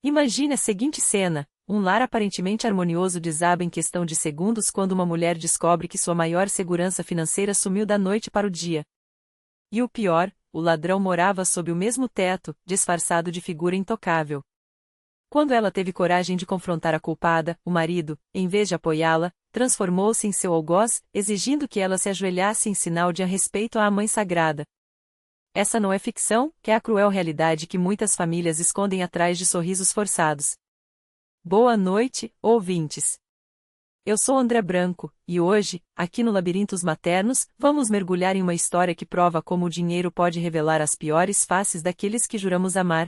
Imagine a seguinte cena: um lar aparentemente harmonioso desaba em questão de segundos quando uma mulher descobre que sua maior segurança financeira sumiu da noite para o dia. E o pior, o ladrão morava sob o mesmo teto, disfarçado de figura intocável. Quando ela teve coragem de confrontar a culpada, o marido, em vez de apoiá-la, transformou-se em seu algoz, exigindo que ela se ajoelhasse em sinal de respeito à Mãe Sagrada. Essa não é ficção, é a cruel realidade que muitas famílias escondem atrás de sorrisos forçados. Boa noite, ouvintes. Eu sou André Branco, e hoje, aqui no Labirintos Maternos, vamos mergulhar em uma história que prova como o dinheiro pode revelar as piores faces daqueles que juramos amar.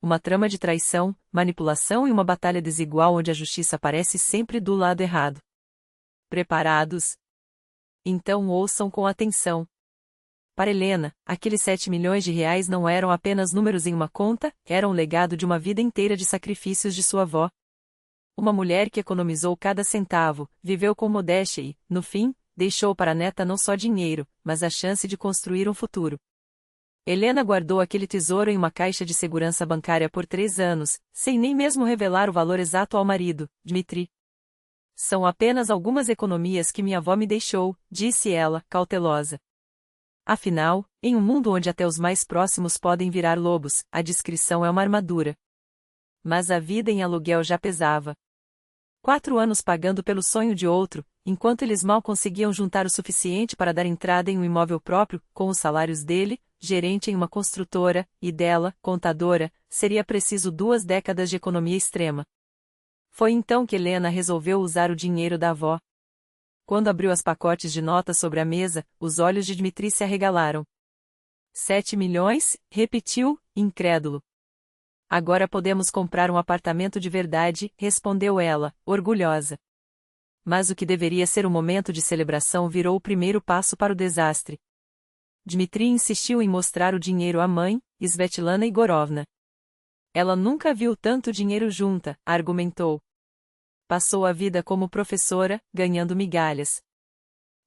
Uma trama de traição, manipulação e uma batalha desigual onde a justiça aparece sempre do lado errado. Preparados? Então ouçam com atenção. Para Helena, aqueles 7 milhões de reais não eram apenas números em uma conta, eram o legado de uma vida inteira de sacrifícios de sua avó. Uma mulher que economizou cada centavo, viveu com modéstia e, no fim, deixou para a neta não só dinheiro, mas a chance de construir um futuro. Helena guardou aquele tesouro em uma caixa de segurança bancária por 3 anos, sem nem mesmo revelar o valor exato ao marido, Dmitri. São apenas algumas economias que minha avó me deixou, disse ela, cautelosa. Afinal, em um mundo onde até os mais próximos podem virar lobos, a discrição é uma armadura. Mas a vida em aluguel já pesava. 4 anos pagando pelo sonho de outro, enquanto eles mal conseguiam juntar o suficiente para dar entrada em um imóvel próprio, com os salários dele, gerente em uma construtora, e dela, contadora, seria preciso 2 décadas de economia extrema. Foi então que Helena resolveu usar o dinheiro da avó. Quando abriu as pacotes de notas sobre a mesa, os olhos de Dmitri se arregalaram. 7 milhões? Repetiu, incrédulo. Agora podemos comprar um apartamento de verdade, respondeu ela, orgulhosa. Mas o que deveria ser um momento de celebração virou o primeiro passo para o desastre. Dmitri insistiu em mostrar o dinheiro à mãe, Svetlana Igorovna. Ela nunca viu tanto dinheiro junta, argumentou. Passou a vida como professora, ganhando migalhas.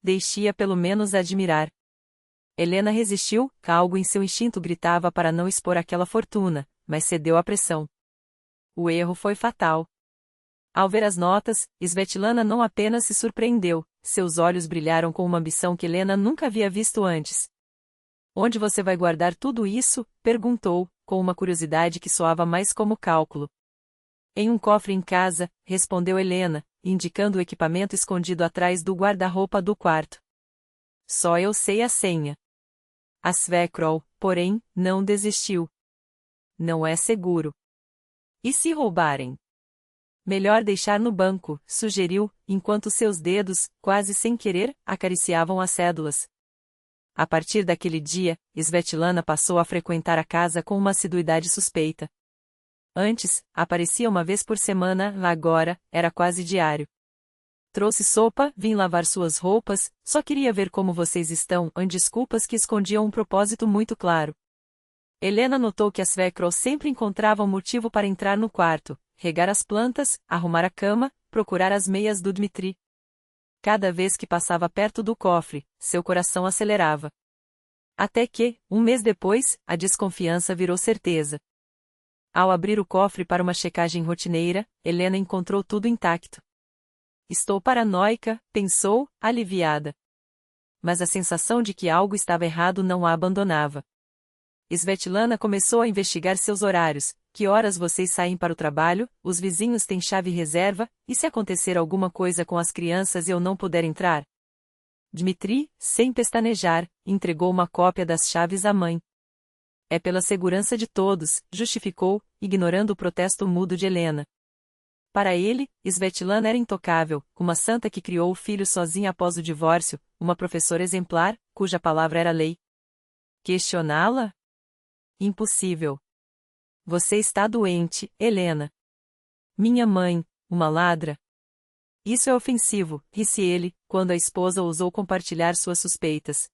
Deixe-a pelo menos admirar. Helena resistiu, algo em seu instinto gritava para não expor aquela fortuna, mas cedeu à pressão. O erro foi fatal. Ao ver as notas, Svetlana não apenas se surpreendeu, seus olhos brilharam com uma ambição que Helena nunca havia visto antes. Onde você vai guardar tudo isso? Perguntou, com uma curiosidade que soava mais como cálculo. Em um cofre em casa, respondeu Helena, indicando o equipamento escondido atrás do guarda-roupa do quarto. Só eu sei a senha. A Svekrol, porém, não desistiu. Não é seguro. E se roubarem? Melhor deixar no banco, sugeriu, enquanto seus dedos, quase sem querer, acariciavam as cédulas. A partir daquele dia, Svetlana passou a frequentar a casa com uma assiduidade suspeita. Antes, aparecia uma vez por semana, agora, era quase diário. Trouxe sopa, vim lavar suas roupas, só queria ver como vocês estão, desculpas que escondiam um propósito muito claro. Helena notou que a Svekrol sempre encontrava um motivo para entrar no quarto, regar as plantas, arrumar a cama, procurar as meias do Dmitri. Cada vez que passava perto do cofre, seu coração acelerava. Até que, um mês depois, a desconfiança virou certeza. Ao abrir o cofre para uma checagem rotineira, Helena encontrou tudo intacto. Estou paranoica, pensou, aliviada. Mas a sensação de que algo estava errado não a abandonava. Svetlana começou a investigar seus horários. Que horas vocês saem para o trabalho? Os vizinhos têm chave reserva? E se acontecer alguma coisa com as crianças e eu não puder entrar? Dmitri, sem pestanejar, entregou uma cópia das chaves à mãe. É pela segurança de todos, justificou, ignorando o protesto mudo de Helena. Para ele, Svetlana era intocável, uma santa que criou o filho sozinha após o divórcio, uma professora exemplar, cuja palavra era lei. Questioná-la? Impossível. Você está doente, Helena. Minha mãe, uma ladra. Isso é ofensivo, disse ele, quando a esposa ousou compartilhar suas suspeitas.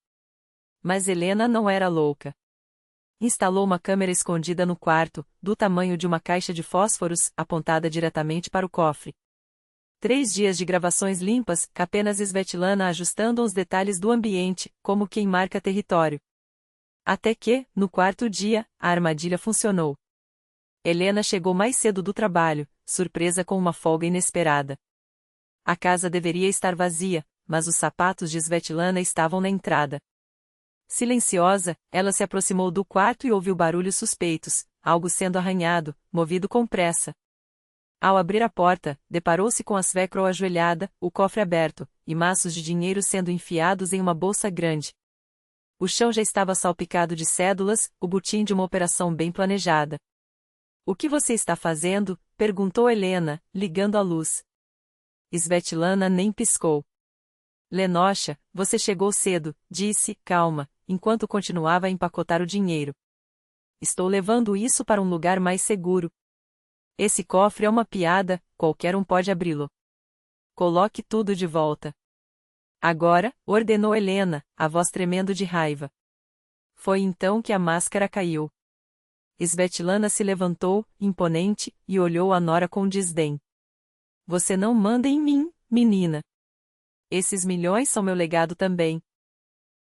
Mas Helena não era louca. Instalou uma câmera escondida no quarto, do tamanho de uma caixa de fósforos, apontada diretamente para o cofre. 3 dias de gravações limpas, apenas Svetlana ajustando os detalhes do ambiente, como quem marca território. Até que, no 4º dia, a armadilha funcionou. Helena chegou mais cedo do trabalho, surpresa com uma folga inesperada. A casa deveria estar vazia, mas os sapatos de Svetlana estavam na entrada. Silenciosa, ela se aproximou do quarto e ouviu barulhos suspeitos, algo sendo arranhado, movido com pressa. Ao abrir a porta, deparou-se com a Svekro ajoelhada, o cofre aberto, e maços de dinheiro sendo enfiados em uma bolsa grande. O chão já estava salpicado de cédulas, o butim de uma operação bem planejada. "O que você está fazendo?" perguntou Helena, ligando a luz. Svetlana nem piscou. "Lenosha, você chegou cedo", disse, calma, enquanto continuava a empacotar o dinheiro. "Estou levando isso para um lugar mais seguro. Esse cofre é uma piada, qualquer um pode abri-lo. Coloque tudo de volta." "Agora", ordenou Helena, a voz tremendo de raiva. Foi então que a máscara caiu. Svetlana se levantou, imponente, e olhou a nora com desdém. "Você não manda em mim, menina. Esses milhões são meu legado também.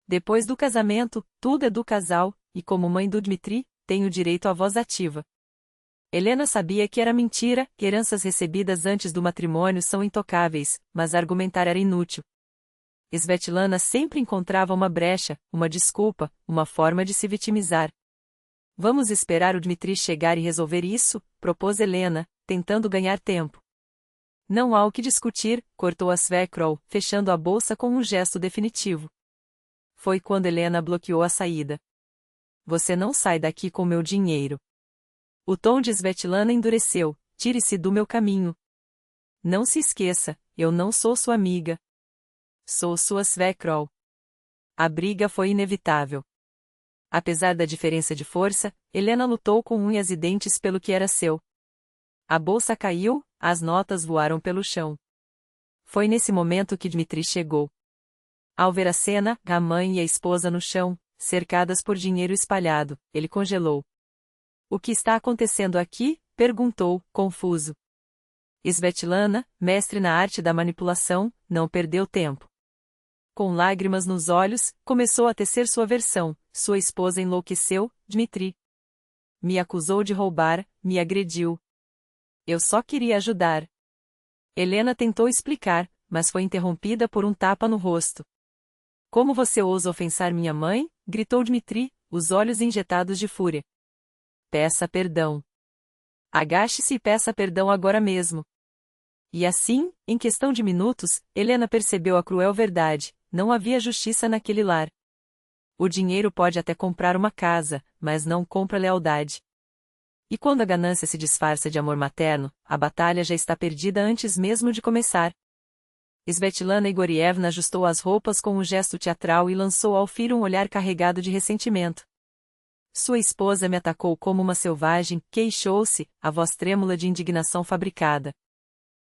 Depois do casamento, tudo é do casal, e como mãe do Dmitri, tenho direito à voz ativa." Helena sabia que era mentira, que heranças recebidas antes do matrimônio são intocáveis, mas argumentar era inútil. Svetlana sempre encontrava uma brecha, uma desculpa, uma forma de se vitimizar. "Vamos esperar o Dmitri chegar e resolver isso", propôs Helena, tentando ganhar tempo. "Não há o que discutir", cortou a Svekro, fechando a bolsa com um gesto definitivo. Foi quando Helena bloqueou a saída. "Você não sai daqui com meu dinheiro." O tom de Svetlana endureceu. "Tire-se do meu caminho. Não se esqueça, eu não sou sua amiga. Sou sua Svekro." A briga foi inevitável. Apesar da diferença de força, Helena lutou com unhas e dentes pelo que era seu. A bolsa caiu, as notas voaram pelo chão. Foi nesse momento que Dmitri chegou. Ao ver a cena, a mãe e a esposa no chão, cercadas por dinheiro espalhado, ele congelou. "O que está acontecendo aqui?" perguntou, confuso. Svetlana, mestre na arte da manipulação, não perdeu tempo. Com lágrimas nos olhos, começou a tecer sua versão. Sua esposa enlouqueceu, Dmitri. Me acusou de roubar, me agrediu. Eu só queria ajudar. Helena tentou explicar, mas foi interrompida por um tapa no rosto. "Como você ousa ofensar minha mãe?" gritou Dmitri, os olhos injetados de fúria. "Peça perdão. Agache-se e peça perdão agora mesmo." E assim, em questão de minutos, Helena percebeu a cruel verdade: não havia justiça naquele lar. O dinheiro pode até comprar uma casa, mas não compra lealdade. E quando a ganância se disfarça de amor materno, a batalha já está perdida antes mesmo de começar. Svetlana Igorievna ajustou as roupas com um gesto teatral e lançou ao filho um olhar carregado de ressentimento. "Sua esposa me atacou como uma selvagem", queixou-se, a voz trêmula de indignação fabricada.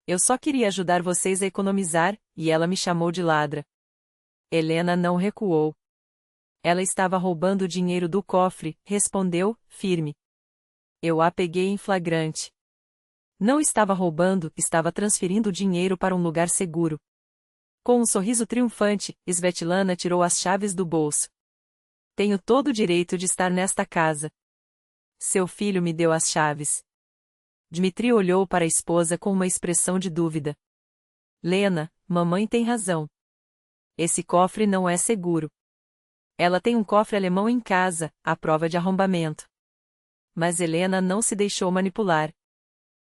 "Eu só queria ajudar vocês a economizar, e ela me chamou de ladra." Helena não recuou. "Ela estava roubando o dinheiro do cofre", respondeu, firme. "Eu a peguei em flagrante." Não estava roubando, estava transferindo o dinheiro para um lugar seguro. Com um sorriso triunfante, Svetlana tirou as chaves do bolso. "Tenho todo o direito de estar nesta casa. Seu filho me deu as chaves." Dmitri olhou para a esposa com uma expressão de dúvida. "Lena, mamãe tem razão. Esse cofre não é seguro. Ela tem um cofre alemão em casa, à prova de arrombamento." Mas Helena não se deixou manipular.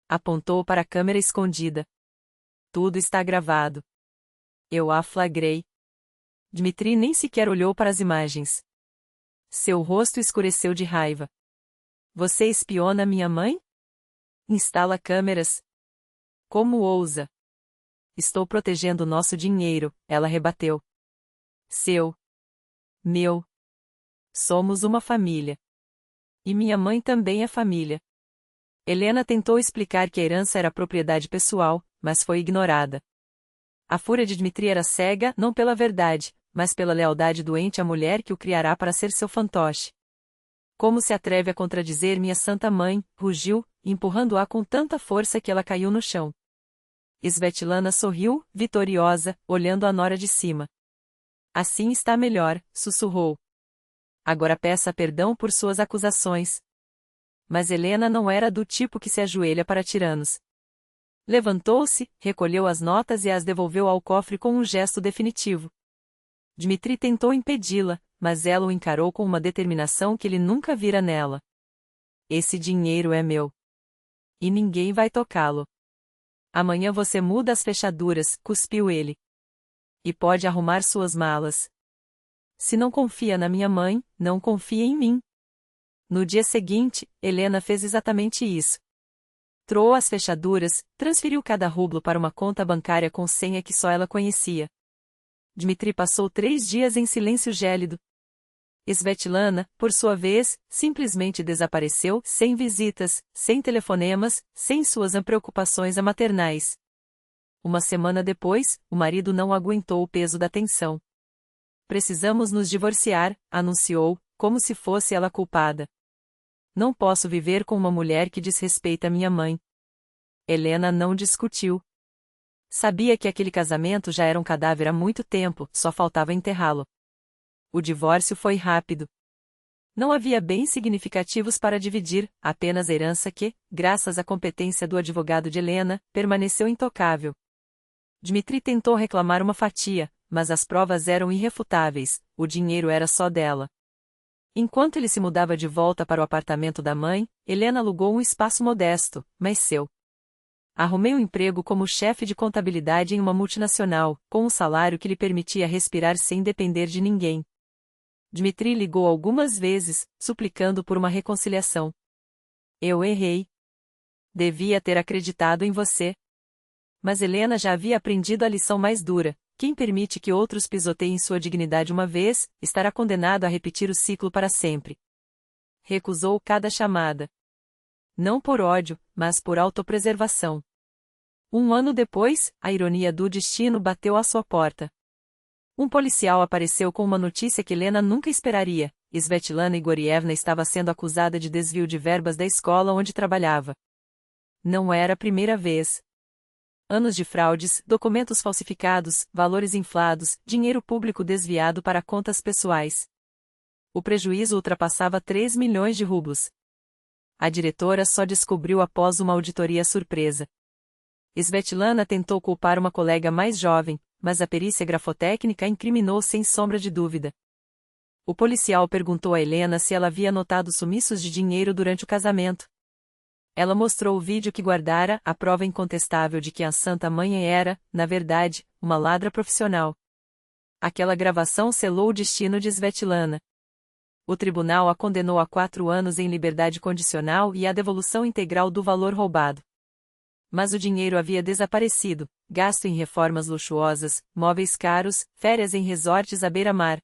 Apontou para a câmera escondida. "Tudo está gravado. Eu a flagrei." Dmitri nem sequer olhou para as imagens. Seu rosto escureceu de raiva. "Você espiona minha mãe? Instala câmeras? Como ousa?" "Estou protegendo nosso dinheiro", ela rebateu. "Seu. Meu. Somos uma família. E minha mãe também é família." Helena tentou explicar que a herança era propriedade pessoal, mas foi ignorada. A fúria de Dmitri era cega não pela verdade, mas pela lealdade doente à mulher que o criará para ser seu fantoche. "Como se atreve a contradizer minha santa mãe?" rugiu, empurrando-a com tanta força que ela caiu no chão. Svetlana sorriu, vitoriosa, olhando a nora de cima. "Assim está melhor", sussurrou. "Agora peça perdão por suas acusações." Mas Helena não era do tipo que se ajoelha para tiranos. Levantou-se, recolheu as notas e as devolveu ao cofre com um gesto definitivo. Dmitri tentou impedi-la, mas ela o encarou com uma determinação que ele nunca vira nela. Esse dinheiro é meu. E ninguém vai tocá-lo. Amanhã você muda as fechaduras, cuspiu ele. E pode arrumar suas malas. Se não confia na minha mãe, não confia em mim. No dia seguinte, Helena fez exatamente isso. Trocou as fechaduras, transferiu cada rublo para uma conta bancária com senha que só ela conhecia. Dmitri passou 3 dias em silêncio gélido. Svetlana, por sua vez, simplesmente desapareceu, sem visitas, sem telefonemas, sem suas preocupações maternais. Uma semana depois, o marido não aguentou o peso da tensão. Precisamos nos divorciar, anunciou, como se fosse ela culpada. Não posso viver com uma mulher que desrespeita minha mãe. Helena não discutiu. Sabia que aquele casamento já era um cadáver há muito tempo, só faltava enterrá-lo. O divórcio foi rápido. Não havia bens significativos para dividir, apenas a herança que, graças à competência do advogado de Helena, permaneceu intocável. Dmitri tentou reclamar uma fatia, mas as provas eram irrefutáveis, o dinheiro era só dela. Enquanto ele se mudava de volta para o apartamento da mãe, Helena alugou um espaço modesto, mas seu. Arrumei um emprego como chefe de contabilidade em uma multinacional, com um salário que lhe permitia respirar sem depender de ninguém. Dmitri ligou algumas vezes, suplicando por uma reconciliação. Eu errei. Devia ter acreditado em você. Mas Helena já havia aprendido a lição mais dura. Quem permite que outros pisoteiem sua dignidade uma vez, estará condenado a repetir o ciclo para sempre. Recusou cada chamada. Não por ódio, mas por autopreservação. 1 ano depois, a ironia do destino bateu à sua porta. Um policial apareceu com uma notícia que Helena nunca esperaria. Svetlana Igorievna estava sendo acusada de desvio de verbas da escola onde trabalhava. Não era a primeira vez. Anos de fraudes, documentos falsificados, valores inflados, dinheiro público desviado para contas pessoais. O prejuízo ultrapassava 3 milhões de rublos. A diretora só descobriu após uma auditoria surpresa. Svetlana tentou culpar uma colega mais jovem, mas a perícia grafotécnica incriminou sem sombra de dúvida. O policial perguntou a Helena se ela havia notado sumiços de dinheiro durante o casamento. Ela mostrou o vídeo que guardara, a prova incontestável de que a Santa Mãe era, na verdade, uma ladra profissional. Aquela gravação selou o destino de Svetlana. O tribunal a condenou a 4 anos em liberdade condicional e à devolução integral do valor roubado. Mas o dinheiro havia desaparecido, gasto em reformas luxuosas, móveis caros, férias em resorts à beira-mar.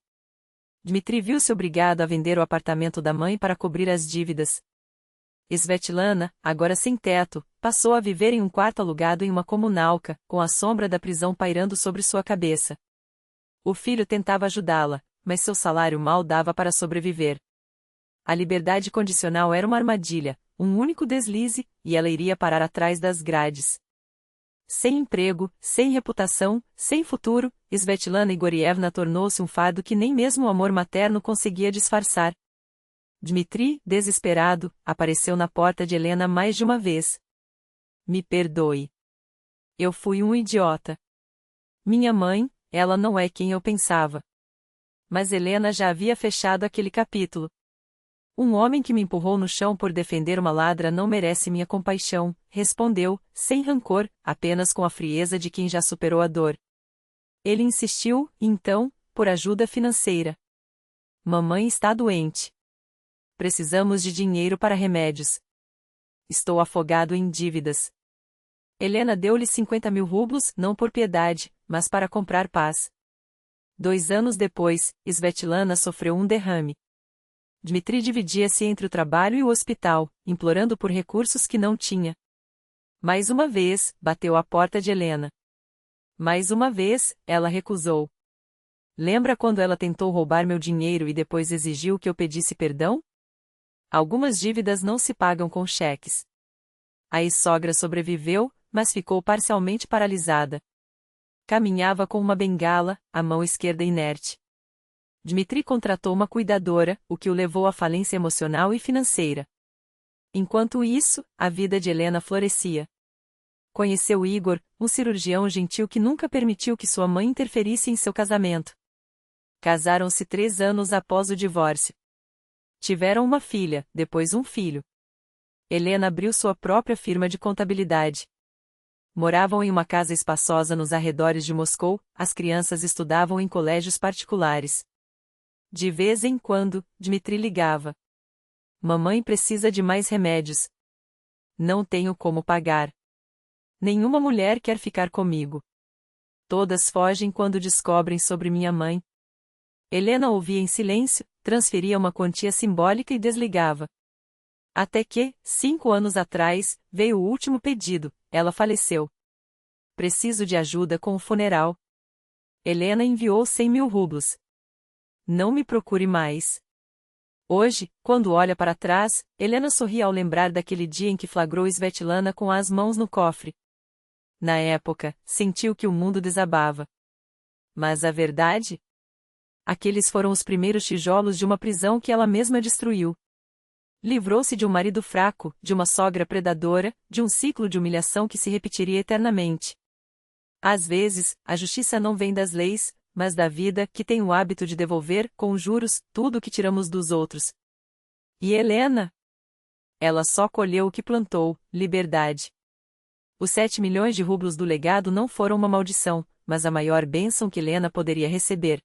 Dmitri viu-se obrigado a vender o apartamento da mãe para cobrir as dívidas. Svetlana, agora sem teto, passou a viver em um quarto alugado em uma comunalca, com a sombra da prisão pairando sobre sua cabeça. O filho tentava ajudá-la, mas seu salário mal dava para sobreviver. A liberdade condicional era uma armadilha, um único deslize, e ela iria parar atrás das grades. Sem emprego, sem reputação, sem futuro, Svetlana Igorievna tornou-se um fardo que nem mesmo o amor materno conseguia disfarçar. Dmitri, desesperado, apareceu na porta de Helena mais de uma vez. Me perdoe. Eu fui um idiota. Minha mãe, ela não é quem eu pensava. Mas Helena já havia fechado aquele capítulo. Um homem que me empurrou no chão por defender uma ladra não merece minha compaixão, respondeu, sem rancor, apenas com a frieza de quem já superou a dor. Ele insistiu, então, por ajuda financeira. Mamãe está doente. Precisamos de dinheiro para remédios. Estou afogado em dívidas. Helena deu-lhe 50.000 rublos, não por piedade, mas para comprar paz. 2 anos depois, Svetlana sofreu um derrame. Dmitri dividia-se entre o trabalho e o hospital, implorando por recursos que não tinha. Mais uma vez, bateu à porta de Helena. Mais uma vez, ela recusou. Lembra quando ela tentou roubar meu dinheiro e depois exigiu que eu pedisse perdão? Algumas dívidas não se pagam com cheques. A ex-sogra sobreviveu, mas ficou parcialmente paralisada. Caminhava com uma bengala, a mão esquerda inerte. Dmitri contratou uma cuidadora, o que o levou à falência emocional e financeira. Enquanto isso, a vida de Helena florescia. Conheceu Igor, um cirurgião gentil que nunca permitiu que sua mãe interferisse em seu casamento. Casaram-se 3 anos após o divórcio. Tiveram uma filha, depois um filho. Helena abriu sua própria firma de contabilidade. Moravam em uma casa espaçosa nos arredores de Moscou, as crianças estudavam em colégios particulares. De vez em quando, Dmitri ligava. Mamãe precisa de mais remédios. Não tenho como pagar. Nenhuma mulher quer ficar comigo. Todas fogem quando descobrem sobre minha mãe. Helena ouvia em silêncio, transferia uma quantia simbólica e desligava. Até que, 5 anos atrás, veio o último pedido, ela faleceu. Preciso de ajuda com o funeral. Helena enviou 100.000 rublos. Não me procure mais. Hoje, quando olha para trás, Helena sorri ao lembrar daquele dia em que flagrou Svetlana com as mãos no cofre. Na época, sentiu que o mundo desabava. Mas a verdade? Aqueles foram os primeiros tijolos de uma prisão que ela mesma destruiu. Livrou-se de um marido fraco, de uma sogra predadora, de um ciclo de humilhação que se repetiria eternamente. Às vezes, a justiça não vem das leis, mas da vida, que tem o hábito de devolver, com juros, tudo o que tiramos dos outros. E Helena? Ela só colheu o que plantou, liberdade. Os 7 milhões de rublos do legado não foram uma maldição, mas a maior bênção que Helena poderia receber.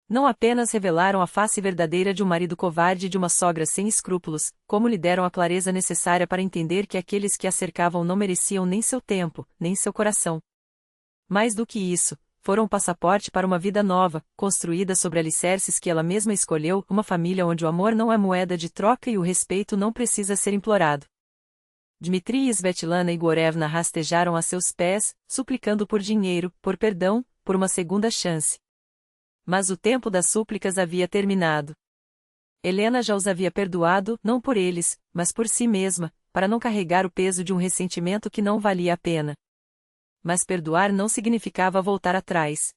Não apenas revelaram a face verdadeira de um marido covarde e de uma sogra sem escrúpulos, como lhe deram a clareza necessária para entender que aqueles que a cercavam não mereciam nem seu tempo, nem seu coração. Mais do que isso, foram um passaporte para uma vida nova, construída sobre alicerces que ela mesma escolheu, uma família onde o amor não é moeda de troca e o respeito não precisa ser implorado. Dmitri e Svetlana Igorevna rastejaram a seus pés, suplicando por dinheiro, por perdão, por uma segunda chance. Mas o tempo das súplicas havia terminado. Helena já os havia perdoado, não por eles, mas por si mesma, para não carregar o peso de um ressentimento que não valia a pena. Mas perdoar não significava voltar atrás.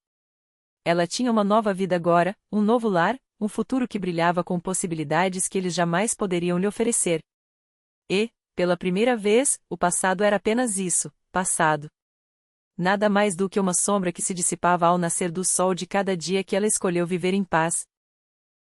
Ela tinha uma nova vida agora, um novo lar, um futuro que brilhava com possibilidades que eles jamais poderiam lhe oferecer. E, pela primeira vez, o passado era apenas isso, passado. Nada mais do que uma sombra que se dissipava ao nascer do sol de cada dia que ela escolheu viver em paz,